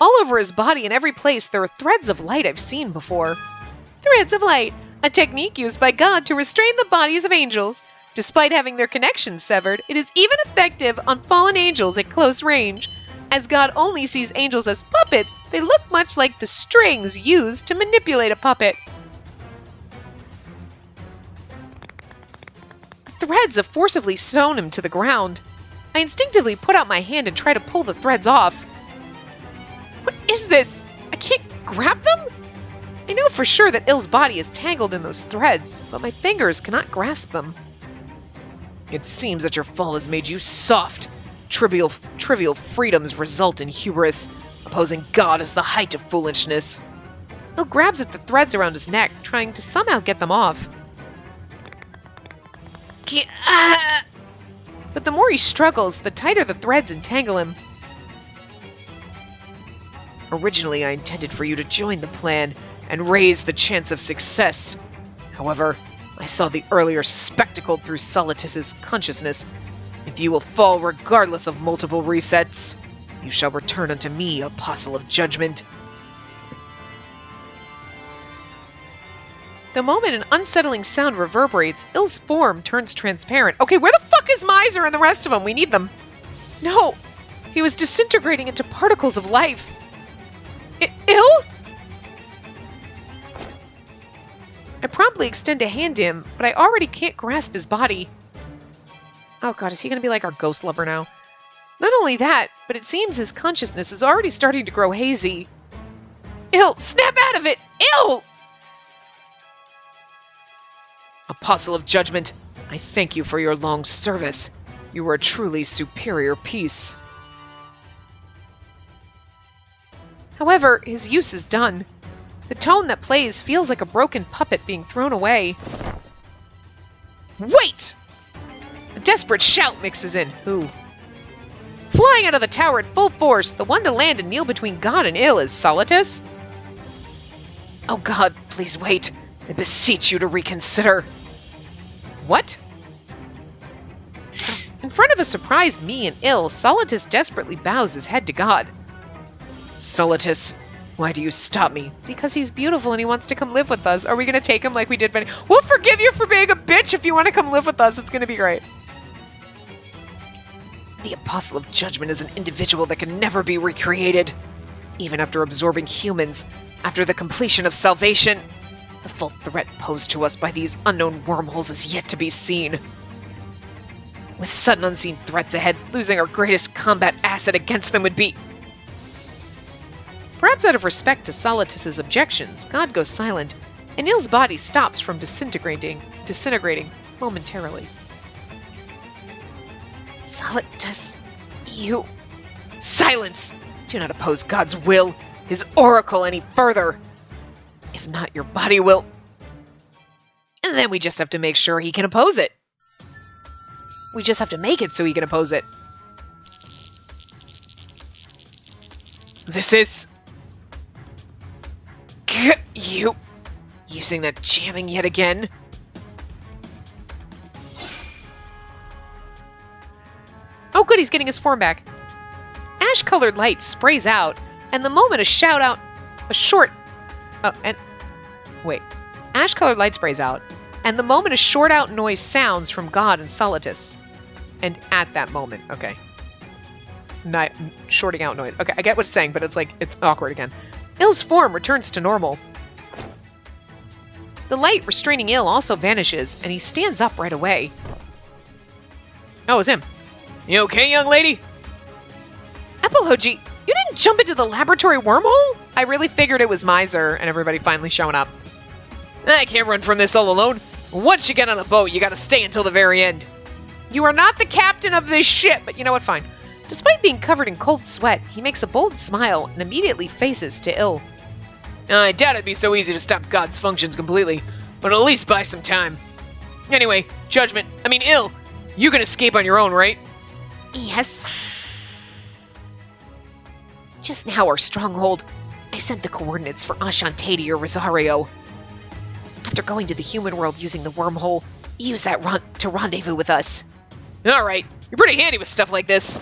all over his body in every place, there are threads of light I've seen before. Threads of light, a technique used by God to restrain the bodies of angels. Despite having their connections severed, it is even effective on fallen angels at close range. As God only sees angels as puppets, they look much like the strings used to manipulate a puppet. The threads have forcibly sewn him to the ground. I instinctively put out my hand and try to pull the threads off. What is this? I can't grab them? I know for sure that Ill's body is tangled in those threads, but my fingers cannot grasp them. It seems that your fall has made you soft. Trivial freedoms result in hubris. Opposing God is the height of foolishness. Ill grabs at the threads around his neck, trying to somehow get them off. But the more he struggles, the tighter the threads entangle him. Originally, I intended for you to join the plan and raise the chance of success. However, I saw the earlier spectacle through Solitus's consciousness. If you will fall regardless of multiple resets, you shall return unto me, Apostle of Judgment. The moment an unsettling sound reverberates, Ill's form turns transparent. Okay, where the fuck is Miser and the rest of them? We need them. No, he was disintegrating into particles of life. Ill? I promptly extend a hand to him, but I already can't grasp his body. Oh God, is he going to be like our ghost lover now? Not only that, but it seems his consciousness is already starting to grow hazy. Ill, snap out of it! Ill! Apostle of Judgment, I thank you for your long service. You are a truly superior piece. However, his use is done. The tone that plays feels like a broken puppet being thrown away. Wait! A desperate shout mixes in. Who? Flying out of the tower at full force, the one to land and kneel between God and ill is Solitus. Oh God, please wait. I beseech you to reconsider. What? In front of a surprised me and ill, Solitus desperately bows his head to God. Solitus, why do you stop me? Because he's beautiful and he wants to come live with us. Are we going to take him like we did? We'll forgive you for being a bitch if you want to come live with us. It's going to be great. The Apostle of Judgment is an individual that can never be recreated. Even after absorbing humans, after the completion of salvation, the full threat posed to us by these unknown wormholes is yet to be seen. With sudden unseen threats ahead, losing our greatest combat asset against them would be... Perhaps out of respect to Solitus's objections, God goes silent, and Il's body stops from disintegrating momentarily. Solitus, you... Silence! Do not oppose God's will, his oracle, any further. If not, your body will... And then we just have to make sure he can oppose it. We just have to make it so he can oppose it. This is... You... Using that jamming yet again? Oh good, he's getting his form back. Ash-colored light sprays out, and the moment Ash-colored light sprays out, and the moment a short-out noise sounds from God and Solitus. And at that moment, okay. Not shorting out noise. Okay, I get what it's saying, but it's like, it's awkward again. Il's form returns to normal. The light restraining Il also vanishes, and he stands up right away. Oh, it's him. You okay, young lady? Apology, you didn't jump into the laboratory wormhole? I really figured it was Miser and everybody finally showing up. I can't run from this all alone. Once you get on a boat, you gotta stay until the very end. You are not the captain of this ship, but you know what, fine. Despite being covered in cold sweat, he makes a bold smile and immediately faces to Il. I doubt it'd be so easy to stop God's functions completely, but at least buy some time. Anyway, Il, you can escape on your own, right? Yes. Just now, our stronghold. I sent the coordinates for Enchante to your Rosario. After going to the human world using the wormhole, use that to rendezvous with us. Alright, you're pretty handy with stuff like this.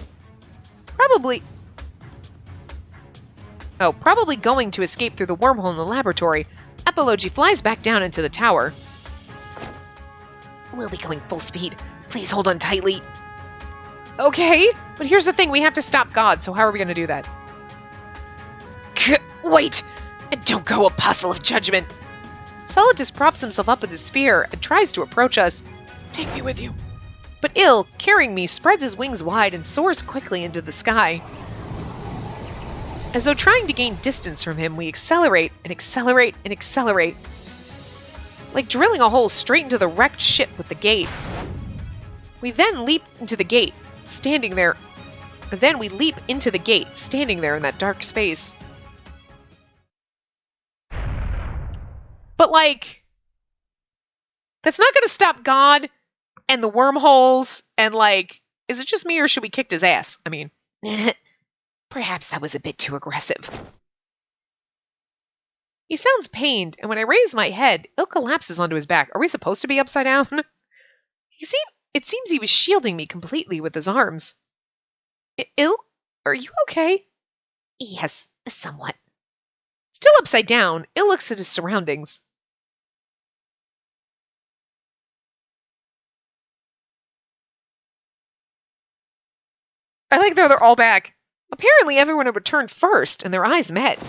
Probably going to escape through the wormhole in the laboratory, Apology flies back down into the tower. We'll be going full speed. Please hold on tightly. Okay, but here's the thing, we have to stop God, so how are we going to do that? Wait! Don't go, Apostle of Judgment! Solitus props himself up with his spear and tries to approach us. Take me with you. But Il, carrying me, spreads his wings wide and soars quickly into the sky. As though trying to gain distance from him, we accelerate and accelerate and accelerate. Like drilling a hole straight into the wrecked ship with the gate. We then leap into the gate, standing there. Then we leap into the gate, standing there in that dark space. But like, that's not going to stop God and the wormholes and like, is it just me or should we kick his ass? I mean, perhaps that was a bit too aggressive. He sounds pained, and when I raise my head, Il collapses onto his back. Are we supposed to be upside down? It seems he was shielding me completely with his arms. Il, are you okay? Yes, somewhat. Still upside down, Il looks at his surroundings. I like they're all back. Apparently everyone had returned first, and their eyes met.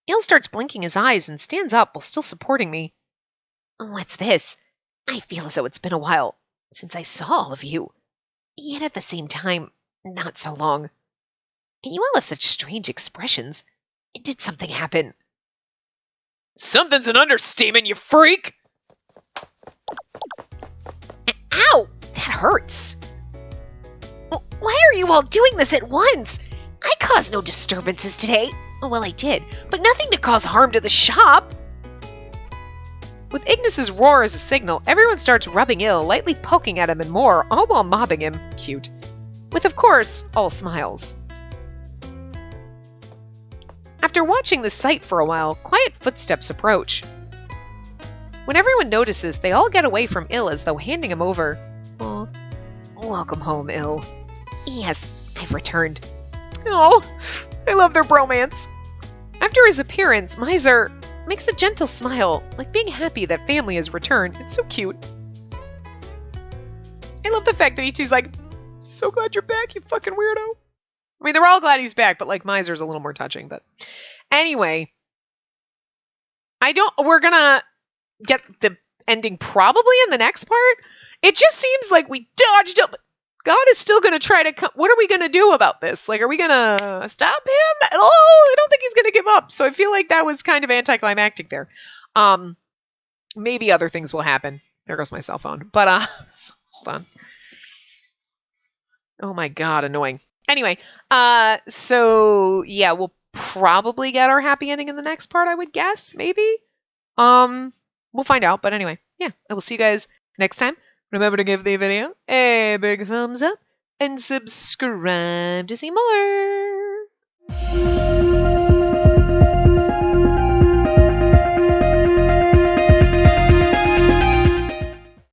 Il starts blinking his eyes and stands up while still supporting me. What's this? I feel as though it's been a while since I saw all of you. Yet at the same time, not so long. And you all have such strange expressions. Did something happen? Something's an understatement, you freak! Ow! That hurts. Why are you all doing this at once? I caused no disturbances today. Oh, well, I did, but nothing to cause harm to the shop. With Ignis's roar as a signal, everyone starts rubbing ill, lightly poking at him and more, all while mobbing him. Cute. With, of course, all smiles. After watching the sight for a while, quiet footsteps approach. When everyone notices, they all get away from Ill as though handing him over. Aw. Welcome home, Ill. Yes, I've returned. Oh, I love their bromance. After his appearance, Miser makes a gentle smile, like being happy that family has returned. It's so cute. I love the fact that he's like, so glad you're back, you fucking weirdo. I mean, they're all glad he's back, but like Miser's a little more touching. But anyway, we're gonna get the ending probably in the next part. It just seems like we dodged up. God is still going to try to come. What are we going to do about this? Like, are we going to stop him at all? I don't think he's going to give up. So I feel like that was kind of anticlimactic there. Maybe other things will happen. There goes my cell phone. But, hold on. Oh my God, annoying. Anyway, so yeah, we'll probably get our happy ending in the next part, I would guess. Maybe. We'll find out. But anyway, yeah, I will see you guys next time. Remember to give the video a big thumbs up and subscribe to see more.